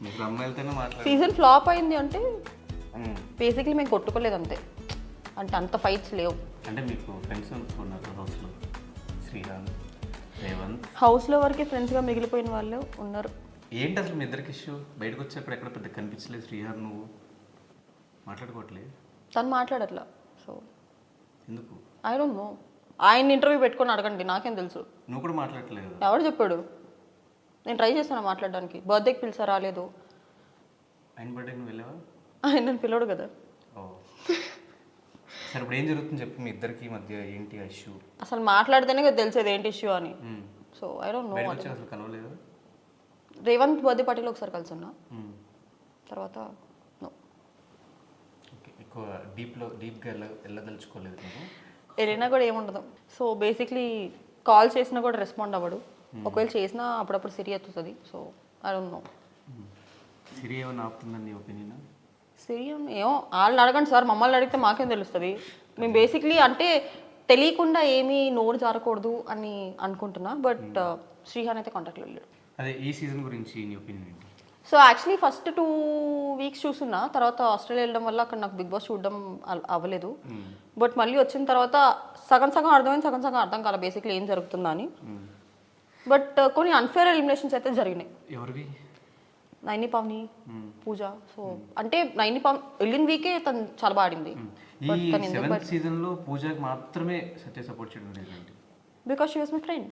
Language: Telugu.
మీకు అమ్మాయిలతోనే మాట్లాడాలి. సీజన్ ఫ్లాప్ అయింది అంటే బేసిక్లీ మేము కొట్టుకోలేదు అంతే, అంటే అంత ఫైట్స్ లేవు. అంటే మీకు ఫ్రెండ్స్ ఉన్నారు హౌస్లో, శ్రీరామ్, రేవంత్. హౌస్లో వరకే ఫ్రెండ్స్గా మిగిలిపోయిన వాళ్ళు ఉన్నారు. ఏంటి అసలు మీ ఇద్దరికి ఇష్యూ? బయటకు వచ్చేప్పుడు ఎక్కడ పెద్ద కనిపించలేదు శ్రీహార్, నువ్వు మాట్లాడుకోవట్లేదు. తను మాట్లాడట్లా. సో ఎందుకు? I don't no. ఆయన ఇంటర్వ్యూ పెట్టుకొని అడగండి, నాకేం తెలుసు. నువ్వు కూడా మాట్లాడట్లేదు. ఎవరు చెప్పాడు? నేను ట్రై చేస్తాను మాట్లాడడానికి. బర్త్డేకి పిలిచా, రాలేదు. ఆయన బర్త్డేకి నువ్వు వెళ్ళావా? ఆయన నన్ను పిలవడు కదా. ఓ సరే, ఇప్పుడు ఏం జరుగుతుంది చెప్పు, మీ ఇద్దరికి మధ్య ఏంటి ఇష్యూ? అసలు మాట్లాడితేనే కదా తెలిసేది ఏంటి ఇష్యూ అని. So I don't no. బయటకు వచ్చి అసలు కలవలేదు. రేవంత్ బర్త్డే పార్టీలో ఒకసారి కలిసి ఉన్నా, తర్వాత నో. ఓకే, ఎక్కువ డీప్గా వెళ్ళదలుచుకోలేదు నువ్వు? వెళ్ళినా కూడా ఏముండదు. సో బేసిక్లీ కాల్ చేసినా కూడా రెస్పాండ్ అవ్వడు. ఒకవేళ చేసినా అప్పుడప్పుడు సిరి ఎత్తుతుంది. So I don't know. Siri ఏమైనా ఆపుతుందని నీ ఒపీనియన్? సిరి ఏమో వాళ్ళని అడగండి సార్, మమ్మల్ని అడిగితే మాకేం తెలుస్తుంది. మేము బేసిక్లీ అంటే తెలియకుండా ఏమీ నోరు జారకూడదు అని అనుకుంటున్నా. బట్ శ్రీహాన్ అయితే కాంటాక్ట్లో వెళ్ళాడు. అదే ఈ సీజన్ గురించి నీ ఒపీనియన్ ఏంటి? సో యాక్చువల్లీ ఫస్ట్ 2 వీక్స్ చూస్తున్నా, తర్వాత ఆస్ట్రేలియా వెళ్ళడం వల్ల అక్కడ నాకు బిగ్ బాస్ చూడడం అవ్వలేదు. బట్ మళ్ళీ వచ్చిన తర్వాత సగం సగం అర్థమైంది, సగం సగం అర్థం కాల బేసిక్లీ ఏం జరుగుతుందా అని. బట్ కొన్ని అన్ఫేర్ ఎలిమినేషన్స్ అయితే జరిగినాయి. ఎవరివి? నైని పావని, పూజ. సో అంటే నైని పావని వెళ్ళిన వీకే తను చాలా బాగా ఆడింది. ఈ 7th సీజన్లో పూజకి మాత్రమే సత్య సపోర్ట్ చేయడం లేదండి. Because she was my friend.